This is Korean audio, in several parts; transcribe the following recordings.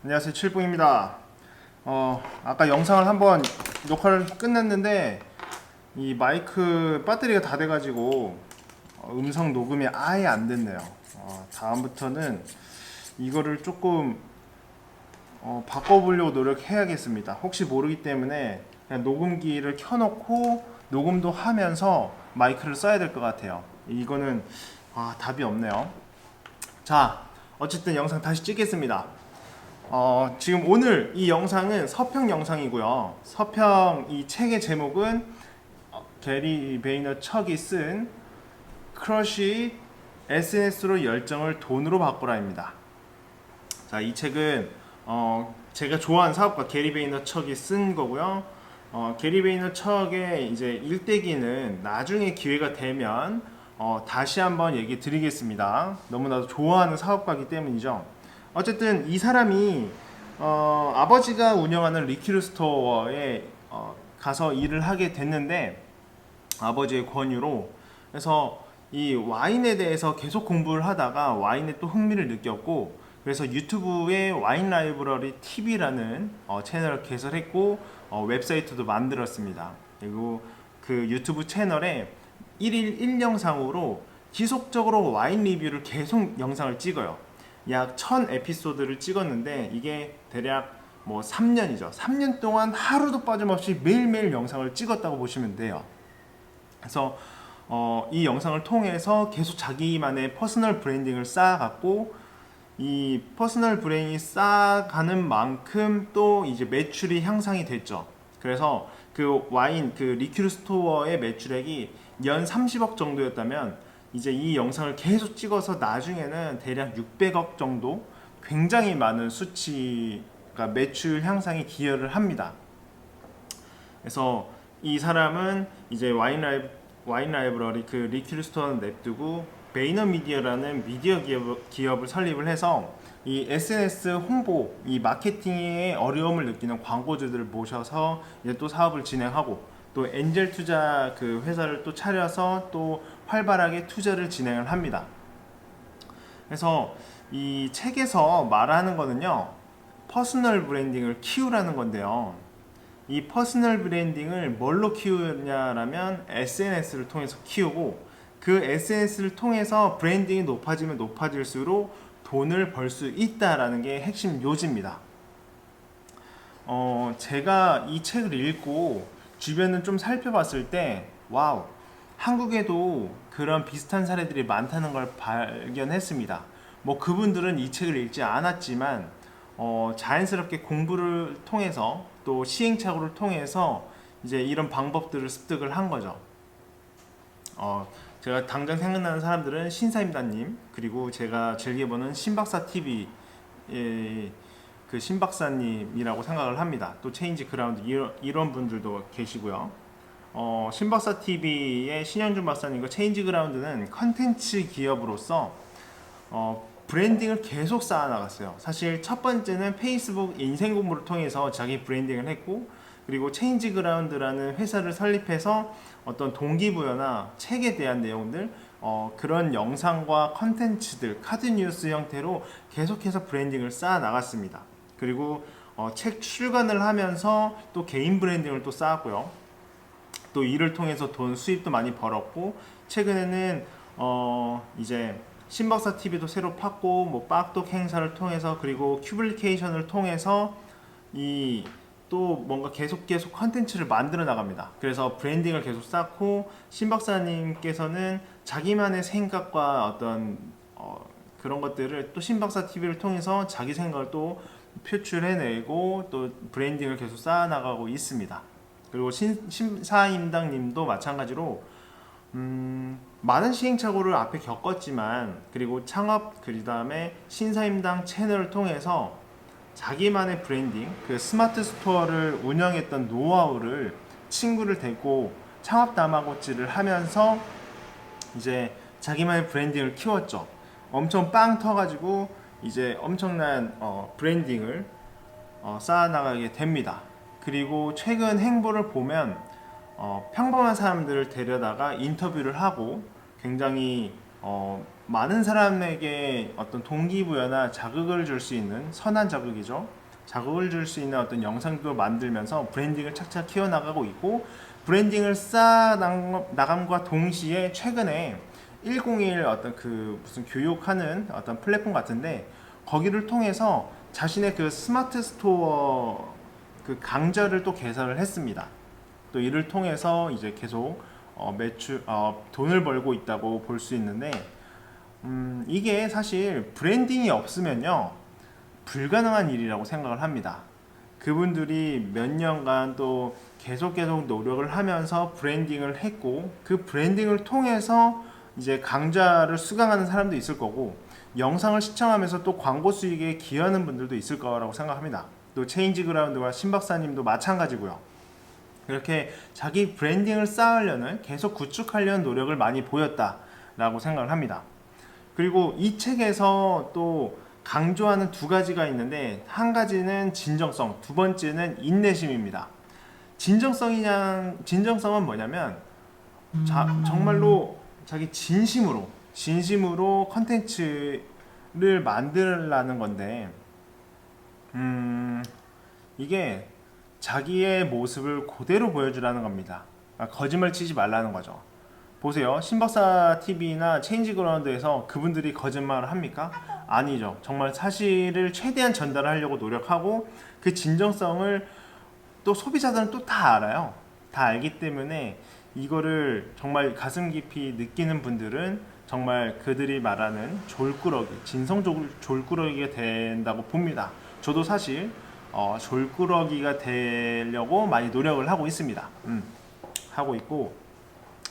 안녕하세요, 칠봉입니다. 아까 영상을 한번 녹화를 끝냈는데 이 마이크 배터리가 다 돼가지고 음성 녹음이 아예 안 됐네요. 다음부터는 이거를 조금 바꿔보려고 노력해야겠습니다. 혹시 모르기 때문에 그냥 녹음기를 켜놓고 녹음도 하면서 마이크를 써야 될 것 같아요. 이거는 답이 없네요. 자, 어쨌든 영상 다시 찍겠습니다. 지금 오늘 이 영상은 서평 영상이고요. 서평 이 책의 제목은 게리 베이너 척이 쓴 크러쉬 SNS로 열정을 돈으로 바꾸라입니다. 자, 이 책은 제가 좋아하는 사업가 게리 베이너 척이 쓴 거고요. 게리 베이너 척의 이제 일대기는 나중에 기회가 되면 다시 한번 얘기 드리겠습니다. 너무나도 좋아하는 사업가이기 때문이죠. 어쨌든 이 사람이 아버지가 운영하는 리퀴드 스토어에 가서 일을 하게 됐는데 아버지의 권유로 그래서 이 와인에 대해서 계속 공부를 하다가 와인에 또 흥미를 느꼈고 그래서 유튜브에 와인 라이브러리 TV라는 채널을 개설했고 웹사이트도 만들었습니다. 그리고 그 유튜브 채널에 1일 1영상으로 지속적으로 와인 리뷰를 계속 영상을 찍어요. 약 1000 에피소드를 찍었는데 이게 대략 뭐 3년이죠. 3년 동안 하루도 빠짐없이 매일매일 영상을 찍었다고 보시면 돼요. 그래서 이 영상을 통해서 계속 자기만의 퍼스널 브랜딩을 쌓아갔고 이 퍼스널 브랜딩이 쌓아가는 만큼 또 이제 매출이 향상이 됐죠. 그래서 그 와인 그 리큐르 스토어의 매출액이 연 30억 정도였다면 이제 이 영상을 계속 찍어서 나중에는 대략 600억 정도 굉장히 많은 수치가 매출 향상에 기여를 합니다. 그래서 이 사람은 이제 와인 라이브러리 그 리퀴드 스토어는 냅두고 베이너 미디어라는 미디어 기업을 설립을 해서 이 SNS 홍보, 이 마케팅에 어려움을 느끼는 광고주들을 모셔서 이제 또 사업을 진행하고 또 엔젤 투자 그 회사를 또 차려서 또 활발하게 투자를 진행을 합니다. 그래서 이 책에서 말하는 거는요, 퍼스널 브랜딩을 키우라는 건데요. 이 퍼스널 브랜딩을 뭘로 키우냐라면 SNS를 통해서 키우고 그 SNS를 통해서 브랜딩이 높아지면 높아질수록 돈을 벌 수 있다라는 게 핵심 요지입니다. 제가 이 책을 읽고 주변을 좀 살펴봤을 때 와우, 한국에도 그런 비슷한 사례들이 많다는 걸 발견했습니다. 뭐 그분들은 이 책을 읽지 않았지만 자연스럽게 공부를 통해서 또 시행착오를 통해서 이제 이런 방법들을 습득을 한 거죠. 제가 당장 생각나는 사람들은 신사임당님 그리고 제가 즐겨보는 신박사 TV 그 신박사님이라고 생각을 합니다. 또 체인지 그라운드 이런 분들도 계시고요. 신박사 TV의 신영준 박사님과 체인지 그라운드는 컨텐츠 기업으로서 브랜딩을 계속 쌓아 나갔어요. 사실 첫 번째는 페이스북 인생 공부를 통해서 자기 브랜딩을 했고 그리고 체인지 그라운드라는 회사를 설립해서 어떤 동기부여나 책에 대한 내용들 그런 영상과 컨텐츠들 카드 뉴스 형태로 계속해서 브랜딩을 쌓아 나갔습니다. 그리고 책 출간을 하면서 또 개인 브랜딩을 또 쌓았고요. 또 이를 통해서 돈 수입도 많이 벌었고 최근에는 이제 신박사 TV도 새로 팠고 뭐 빡독 행사를 통해서 그리고 큐블리케이션을 통해서 이 또 뭔가 계속 컨텐츠를 만들어 나갑니다. 그래서 브랜딩을 계속 쌓고 신박사님께서는 자기만의 생각과 어떤 그런 것들을 또 신박사 TV를 통해서 자기 생각을 또 표출해내고 또 브랜딩을 계속 쌓아나가고 있습니다. 그리고 신사임당님도 마찬가지로 많은 시행착오를 앞에 겪었지만 그리고 창업 그 다음에 신사임당 채널을 통해서 자기만의 브랜딩 그 스마트 스토어를 운영했던 노하우를 친구를 데리고 창업 다마고찌를 하면서 이제 자기만의 브랜딩을 키웠죠. 엄청 빵 터가지고 이제 엄청난 브랜딩을 쌓아나가게 됩니다. 그리고 최근 행보를 보면 평범한 사람들을 데려다가 인터뷰를 하고 굉장히 많은 사람에게 어떤 동기부여나 자극을 줄 수 있는 선한 자극이죠. 자극을 줄 수 있는 어떤 영상도 만들면서 브랜딩을 착착 키워나가고 있고, 브랜딩을 쌓아 나감과 동시에 최근에 101 어떤 그 무슨 교육하는 어떤 플랫폼 같은데, 거기를 통해서 자신의 그 스마트 스토어 그 강좌를 또 개설을 했습니다. 또 이를 통해서 이제 계속 매출 돈을 벌고 있다고 볼 수 있는데, 이게 사실 브랜딩이 없으면요 불가능한 일이라고 생각을 합니다. 그분들이 몇 년간 또 계속 노력을 하면서 브랜딩을 했고, 그 브랜딩을 통해서 이제 강좌를 수강하는 사람도 있을 거고, 영상을 시청하면서 또 광고 수익에 기여하는 분들도 있을 거라고 생각합니다. 또 체인지 그라운드와 신 박사님도 마찬가지고요. 이렇게 자기 브랜딩을 쌓으려는, 계속 구축하려는 노력을 많이 보였다라고 생각을 합니다. 그리고 이 책에서 또 강조하는 두 가지가 있는데, 한 가지는 진정성, 두 번째는 인내심입니다. 진정성은 뭐냐면 정말로 자기 진심으로 컨텐츠를 만들라는 건데, 이게 자기의 모습을 그대로 보여주라는 겁니다. 거짓말 치지 말라는 거죠. 보세요. 신박사 TV나 체인지 그라운드에서 그분들이 거짓말을 합니까? 아니죠. 정말 사실을 최대한 전달하려고 노력하고, 그 진정성을 또 소비자들은 또 다 알아요. 다 알기 때문에 이거를 정말 가슴 깊이 느끼는 분들은 정말 그들이 말하는 졸꾸러기, 진성 졸꾸러기가 된다고 봅니다. 저도 사실 졸꾸러기가 되려고 많이 노력을 하고 있습니다. 하고 있고,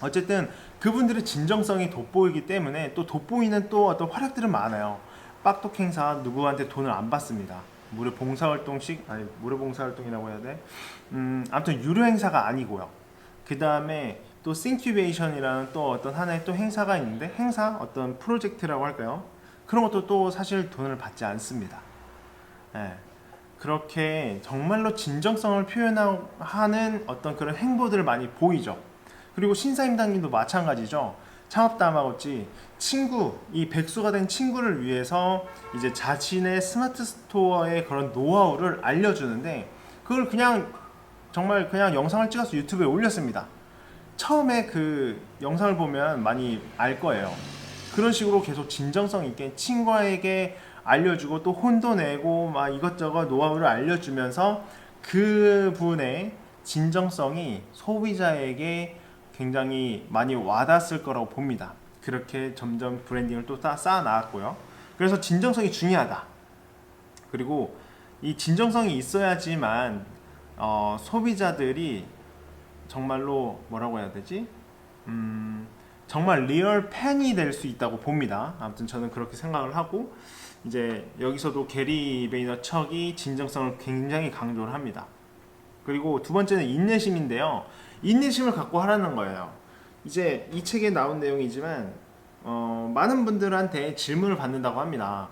어쨌든 그분들의 진정성이 돋보이기 때문에, 또 돋보이는 또 어떤 활약들은 많아요. 빡독 행사, 누구한테 돈을 안 받습니다. 무료 봉사활동이라고 해야 돼? 아무튼 유료 행사가 아니고요. 그 다음에 또 싱큐베이션이라는 또 어떤 하나의 또 행사가 있는데, 행사 어떤 프로젝트라고 할까요? 그런 것도 또 사실 돈을 받지 않습니다. 네. 그렇게 정말로 진정성을 표현하는 어떤 그런 행보들을 많이 보이죠. 그리고 신사임당님도 마찬가지죠. 창업 다마고치 친구, 이 백수가 된 친구를 위해서 이제 자신의 스마트 스토어의 그런 노하우를 알려주는데, 그걸 그냥 정말 그냥 영상을 찍어서 유튜브에 올렸습니다. 처음에 그 영상을 보면 많이 알 거예요. 그런 식으로 계속 진정성 있게 친구에게 알려주고, 또 혼도 내고 막 이것저것 노하우를 알려주면서 그분의 진정성이 소비자에게 굉장히 많이 와닿았을 거라고 봅니다. 그렇게 점점 브랜딩을 또 쌓아 나갔고요. 그래서 진정성이 중요하다. 그리고 이 진정성이 있어야지만 소비자들이 정말로 뭐라고 해야 되지? 정말 리얼 팬이 될 수 있다고 봅니다. 아무튼 저는 그렇게 생각을 하고, 이제 여기서도 게리 베이너척이 진정성을 굉장히 강조를 합니다. 그리고 두 번째는 인내심인데요. 인내심을 갖고 하라는 거예요. 이제 이 책에 나온 내용이지만 많은 분들한테 질문을 받는다고 합니다.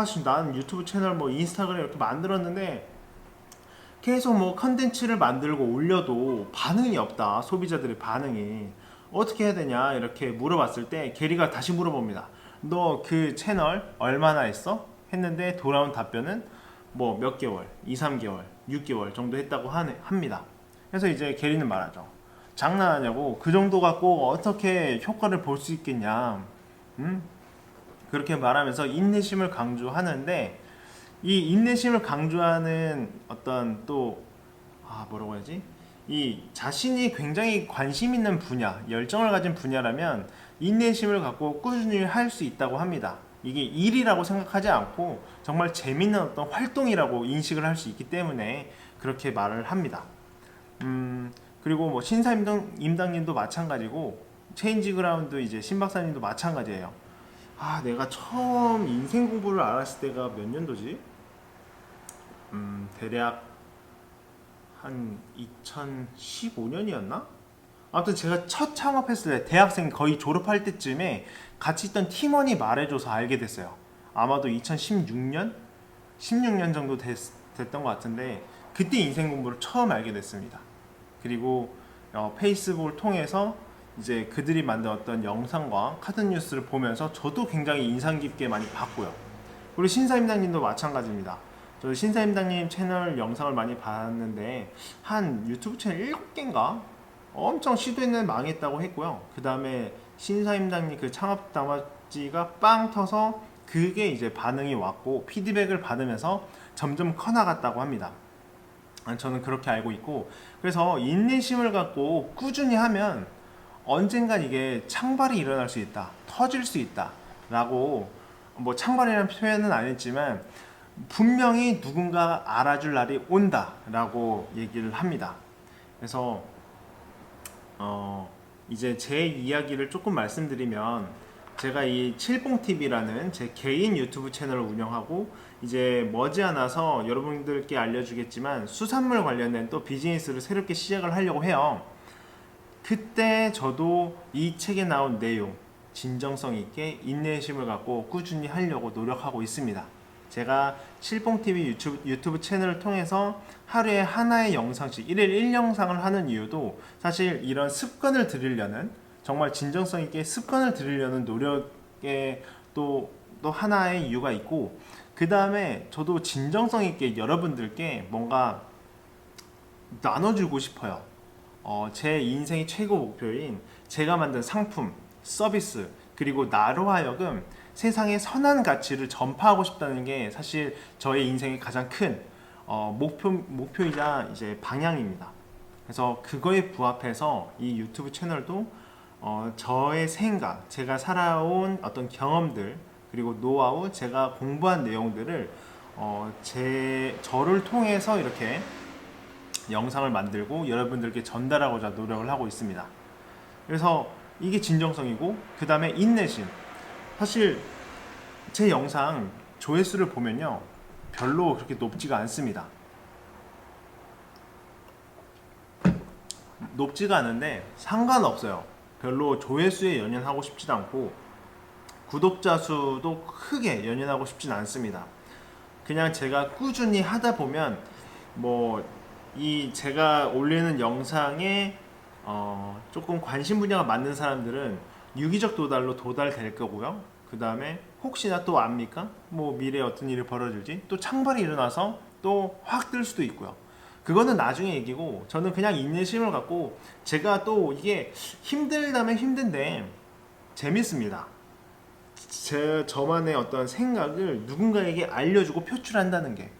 지금 나는 유튜브 채널 뭐 인스타그램 이렇게 만들었는데 계속 뭐 컨텐츠를 만들고 올려도 반응이 없다. 소비자들의 반응이 어떻게 해야 되냐 이렇게 물어봤을 때, 게리가 다시 물어봅니다. 너 그 채널 얼마나 했어? 했는데 돌아온 답변은 뭐 몇 개월, 2, 3개월, 6개월 정도 했다고 합니다. 그래서 이제 게리는 말하죠. 장난하냐고, 그 정도 갖고 어떻게 효과를 볼 수 있겠냐. 그렇게 말하면서 인내심을 강조하는데, 이 인내심을 강조하는 어떤 또 뭐라고 해야지? 이 자신이 굉장히 관심 있는 분야, 열정을 가진 분야라면 인내심을 갖고 꾸준히 할 수 있다고 합니다. 이게 일이라고 생각하지 않고 정말 재밌는 어떤 활동이라고 인식을 할 수 있기 때문에 그렇게 말을 합니다. 그리고 뭐 신사임당님도 마찬가지고, 체인지 그라운드 이제 신박사님도 마찬가지예요. 내가 처음 인생 공부를 알았을 때가 몇 년도지? 대략 한 2015년이었나? 아무튼 제가 첫 창업했을 때, 대학생 거의 졸업할 때쯤에 같이 있던 팀원이 말해줘서 알게 됐어요. 아마도 2016년? 16년 정도 됐던 것 같은데, 그때 인생 공부를 처음 알게 됐습니다. 그리고 페이스북을 통해서 이제 그들이 만든 어떤 영상과 카드 뉴스를 보면서 저도 굉장히 인상 깊게 많이 봤고요. 우리 신사임당님도 마찬가지입니다. 저 신사임당님 채널 영상을 많이 봤는데 한 유튜브 채널 7개인가? 엄청 시도했는데 망했다고 했고요. 그 다음에 신사임당님 그 창업 담화지가 빵 터서 그게 이제 반응이 왔고 피드백을 받으면서 점점 커나갔다고 합니다. 저는 그렇게 알고 있고, 그래서 인내심을 갖고 꾸준히 하면 언젠간 이게 창발이 일어날 수 있다, 터질 수 있다 라고, 뭐 창발이라는 표현은 안 했지만 분명히 누군가 알아줄 날이 온다 라고 얘기를 합니다. 그래서 이제 제 이야기를 조금 말씀드리면, 제가 이 칠봉TV라는 제 개인 유튜브 채널을 운영하고 이제 머지않아서 여러분들께 알려주겠지만 수산물 관련된 또 비즈니스를 새롭게 시작을 하려고 해요. 그때 저도 이 책에 나온 내용 진정성 있게 인내심을 갖고 꾸준히 하려고 노력하고 있습니다. 제가 칠봉TV 유튜브 채널을 통해서 하루에 하나의 영상씩 1일 1영상을 하는 이유도 사실 이런 습관을 들이려는, 정말 진정성 있게 습관을 들이려는 노력에 또 하나의 이유가 있고, 그 다음에 저도 진정성 있게 여러분들께 뭔가 나눠주고 싶어요. 제 인생의 최고 목표인 제가 만든 상품, 서비스, 그리고 나로 하여금 세상에 선한 가치를 전파하고 싶다는 게 사실 저의 인생의 가장 큰 목표이자 이제 방향입니다. 그래서 그거에 부합해서 이 유튜브 채널도 저의 생각, 제가 살아온 어떤 경험들, 그리고 노하우, 제가 공부한 내용들을 저를 통해서 이렇게 영상을 만들고 여러분들께 전달하고자 노력을 하고 있습니다. 그래서 이게 진정성이고, 그 다음에 인내심. 사실 제 영상 조회수를 보면요, 별로 그렇게 높지가 않습니다. 높지가 않은데 상관없어요. 별로 조회수에 연연하고 싶지도 않고 구독자 수도 크게 연연하고 싶진 않습니다. 그냥 제가 꾸준히 하다 보면 제가 올리는 영상에 조금 관심 분야가 맞는 사람들은 유기적 도달로 도달될 거고요. 그 다음에 혹시나 또 압니까? 미래에 어떤 일이 벌어질지, 또 창발이 일어나서 또 확 뜰 수도 있고요. 그거는 나중에 얘기고, 저는 그냥 인내심을 갖고, 제가 또 이게 힘들다면 힘든데 재밌습니다. 저만의 어떤 생각을 누군가에게 알려주고 표출한다는 게,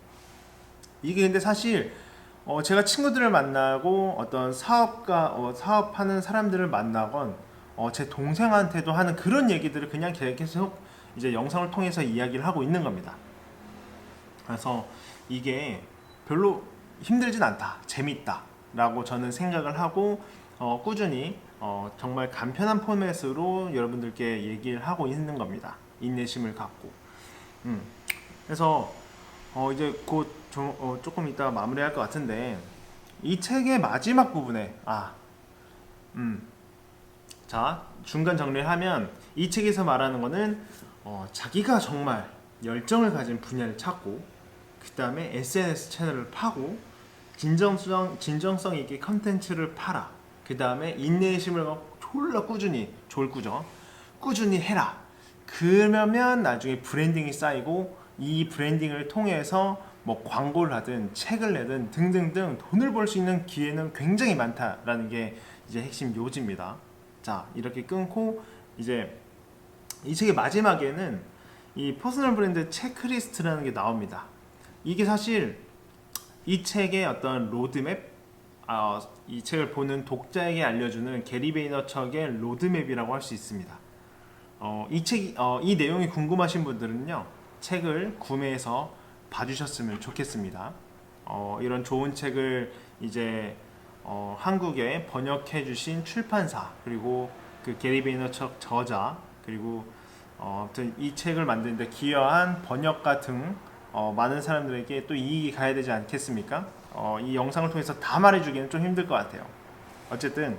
이게 근데 사실 제가 친구들을 만나고 어떤 사업하는 사람들을 만나건 제 동생한테도 하는 그런 얘기들을 그냥 계속 이제 영상을 통해서 이야기를 하고 있는 겁니다. 그래서 이게 별로 힘들진 않다, 재밌다 라고 저는 생각을 하고 꾸준히 정말 간편한 포맷으로 여러분들께 얘기를 하고 있는 겁니다. 인내심을 갖고. 그래서 이제 곧 조금 이따 마무리할 것 같은데, 이 책의 마지막 부분에 자, 중간 정리를 하면 이 책에서 말하는 거는 자기가 정말 열정을 가진 분야를 찾고, 그 다음에 SNS 채널을 파고, 진정성 있게 컨텐츠를 팔아. 그 다음에 인내심을 갖고 졸라 꾸준히 해라. 그러면 나중에 브랜딩이 쌓이고, 이 브랜딩을 통해서 광고를 하든 책을 내든 등등등 돈을 벌 수 있는 기회는 굉장히 많다라는 게 이제 핵심 요지입니다. 자, 이렇게 끊고 이제 이 책의 마지막에는 이 퍼스널 브랜드 체크리스트라는 게 나옵니다. 이게 사실 이 책의 어떤 로드맵, 이 책을 보는 독자에게 알려주는 게리 베이너척의 로드맵이라고 할 수 있습니다. 이 내용이 궁금하신 분들은요, 책을 구매해서 봐주셨으면 좋겠습니다. 이런 좋은 책을 이제 한국에 번역해주신 출판사, 그리고 그 게리 베이너척 저자, 그리고 아무튼 이 책을 만드는데 기여한 번역가 등 많은 사람들에게 또 이익이 가야 되지 않겠습니까? 이 영상을 통해서 다 말해주기는 좀 힘들 것 같아요. 어쨌든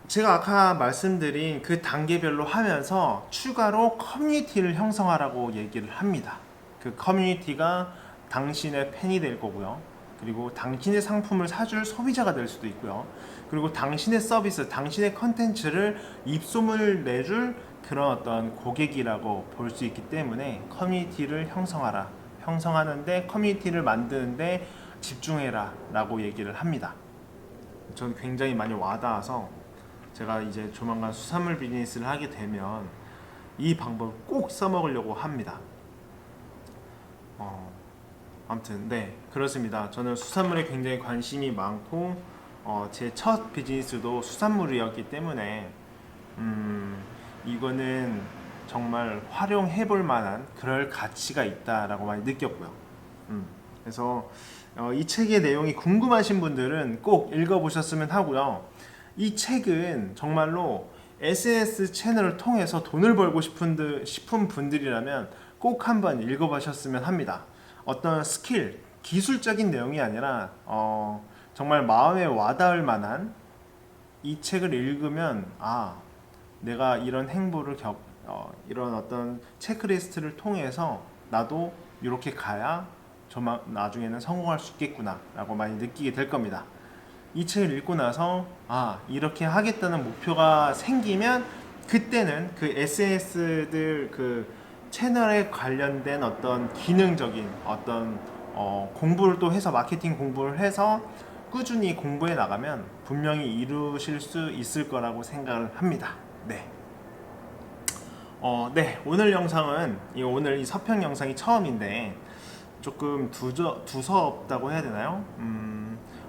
제가 아까 말씀드린 그 단계별로 하면서 추가로 커뮤니티를 형성하라고 얘기를 합니다. 그 커뮤니티가 당신의 팬이 될 거고요. 그리고 당신의 상품을 사줄 소비자가 될 수도 있고요. 그리고 당신의 서비스, 당신의 컨텐츠를 입소문을 내줄 그런 어떤 고객이라고 볼 수 있기 때문에 커뮤니티를 형성하라. 형성하는데 커뮤니티를 만드는데 집중해라 라고 얘기를 합니다. 저는 굉장히 많이 와닿아서 제가 이제 조만간 수산물 비즈니스를 하게 되면 이 방법을 꼭 써먹으려고 합니다. 아무튼 네, 그렇습니다. 저는 수산물에 굉장히 관심이 많고 제 첫 비즈니스도 수산물이었기 때문에 이거는 정말 활용해 볼 만한 그럴 가치가 있다라고 많이 느꼈고요. 그래서 이 책의 내용이 궁금하신 분들은 꼭 읽어보셨으면 하고요. 이 책은 정말로 SNS 채널을 통해서 돈을 벌고 싶은 분들이라면 꼭 한번 읽어보셨으면 합니다. 어떤 스킬, 기술적인 내용이 아니라 정말 마음에 와닿을 만한 이 책을 읽으면 내가 이런 행보를 이런 어떤 체크리스트를 통해서 나도 이렇게 가야 나중에는 성공할 수 있겠구나 라고 많이 느끼게 될 겁니다. 이 책을 읽고 나서 이렇게 하겠다는 목표가 생기면 그때는 그 SNS들 그 채널에 관련된 어떤 기능적인 어떤 공부를 또 해서 마케팅 공부를 해서 꾸준히 공부해 나가면 분명히 이루실 수 있을 거라고 생각을 합니다. 네. 네, 오늘 영상은 오늘 이 서평 영상이 처음인데 조금 두서없다고 해야 되나요?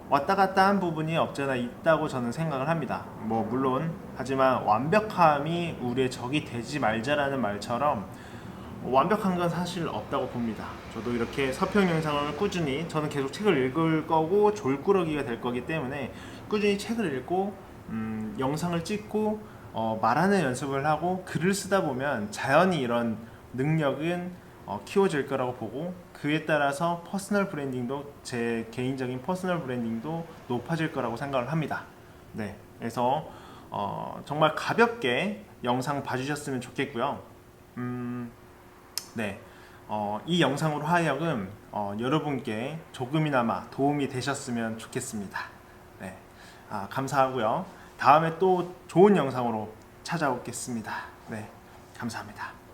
왔다 갔다 한 부분이 없잖아 있다고 저는 생각을 합니다. 물론 하지만 완벽함이 우리의 적이 되지 말자라는 말처럼 완벽한 건 사실 없다고 봅니다. 저도 이렇게 서평 영상을 꾸준히 저는 계속 책을 읽을 거고 졸꾸러기가 될 거기 때문에 꾸준히 책을 읽고 영상을 찍고 말하는 연습을 하고 글을 쓰다 보면 자연히 이런 능력은 키워질 거라고 보고 그에 따라서 퍼스널 브랜딩도 제 개인적인 퍼스널 브랜딩도 높아질 거라고 생각을 합니다. 네, 그래서 정말 가볍게 영상 봐주셨으면 좋겠고요. 네, 이 영상으로 하여금 여러분께 조금이나마 도움이 되셨으면 좋겠습니다. 네, 감사하고요. 다음에 또 좋은 영상으로 찾아오겠습니다. 네, 감사합니다.